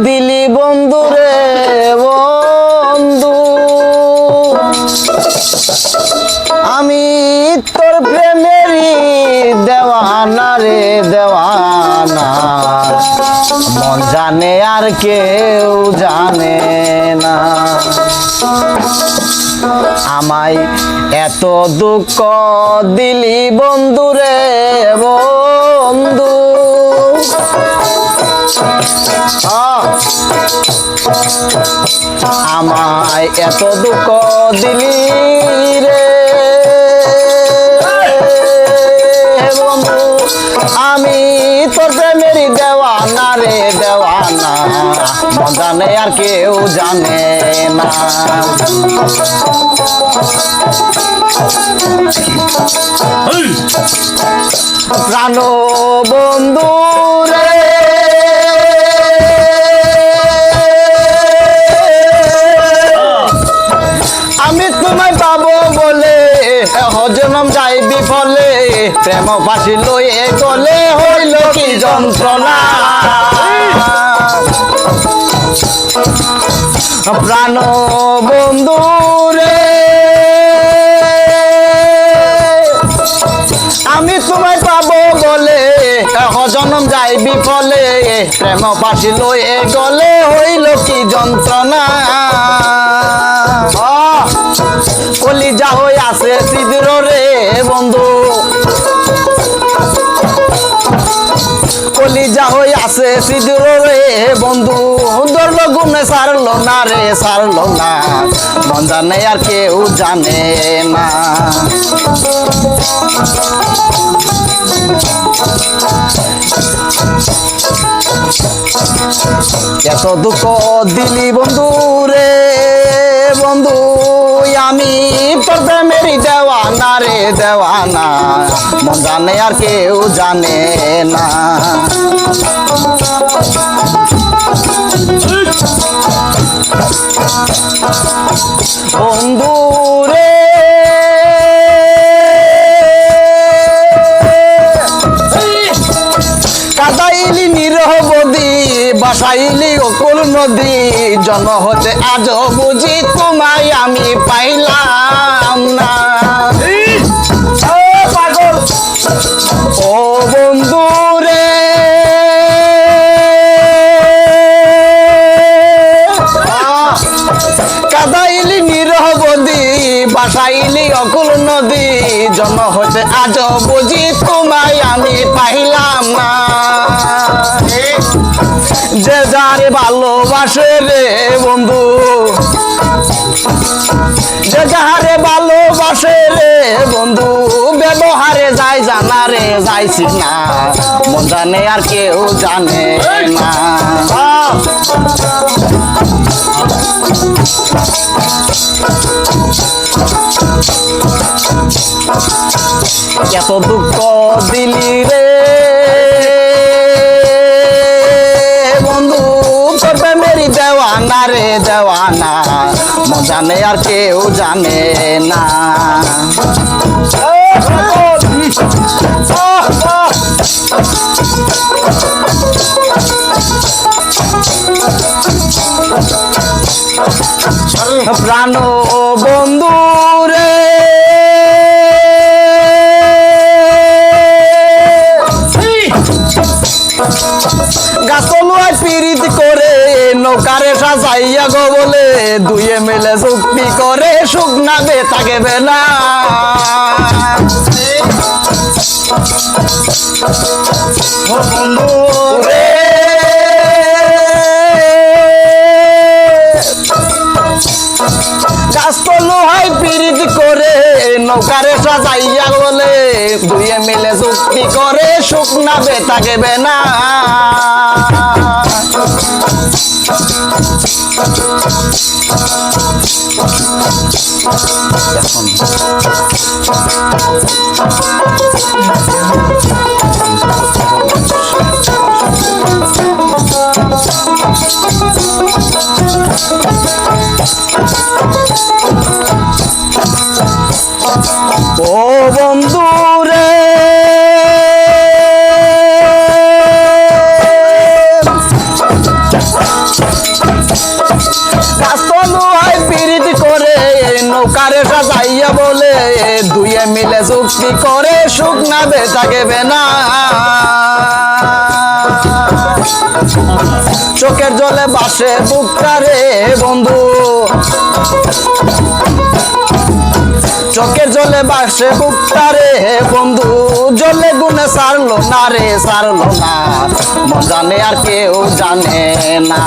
দিলি বন্ধু রে বন্ধু, আমি তোর প্রেমেরই দেওয়ানা রে দেওয়ানা, মন জানে আর কেউ জানে না। আমায় এত দুঃখ দিলি বন্ধু রে বন্ধু, আমায় এত দুঃখ দিলি রে বন্ধু, আমি তোর প্রেমেরই দেওয়ানা রে দেওয়ানা, মন জানে আর কেউ জানে না। প্রাণ বন্ধু রে আমি তোমায় পাবো বলে হজনম যাই বিফলে, প্রেম ফাঁসি লয়ে গলে হইল কি যন্ত্রণা। প্রাণ বন্ধু রে আমি তোমায় পাবো বলে হজনম যাই বিফলে, প্রেম ফাঁসি লয়ে গলে হইল কি যন্ত্রণা। কলিজা হয়ে আছে ছিদ্র রে বন্ধু, কলিজা হয়ে আছে ছিদ্র রে বন্ধু, ধরল গুনে সারলো না রে সারলো না, মন জানে আর কেউ জানে না। এত দুঃখ দিলি বন্ধু রে বন্ধু, আমি তোর প্রেমেরই দেওয়ানা রে দেওয়ানা, মন জানে আর কেউ জানে না। বন্ধু রে কাদাইলি নিরহ বদি, বাসাইলি অকুল নদী, জন্ম হতে আজ বুঝি তোমায় আমি পাইলাম না। পাগল ও বন্ধু রে কাদাইলি নিরহ বদি, বাসাইলি অকুল নদী, জন্ম হতে আজ বুঝি তোমায় আমি পাইলাম না। যে যারে ভালোবাসে রে বন্ধু, যে যারে ভালোবাসে রে বন্ধু, ব্যবহারে যাই জানা রে যাইছি না, মন জানে আর কেউ জানে না। এত দুঃখ দিলি রে বন্ধু, তোর প্রেমেরই দেওয়ানা রে দেওয়ানা, মন জানে আর কেউ জানে না। প্রাণ বন্ধু রে গাছলুয়ায় পিরিত করে নৌকারে সাজাইয়া গো বলে, দুয়ে মিলে চুক্তি করে শুকনা বে থাকবে না। বন্ধু রে গাছলুয়ায় পিরিত করে নৌকারে সাজাইয়া বলে, দুয়ে মিলে চুক্তি করে শুকনা বে থাকবে না। ও বন্ধু রে দুইয়ে মিলে চুক্তি করে সুখ না বেতাকে না। চোখের জলে বাসে বুকটা রে বন্ধু, চোখের জলে বাসে বুকটা রে বন্ধু, জলে গুনে সারলো না রে সারলো না, মন জানে আর কেউ জানে না।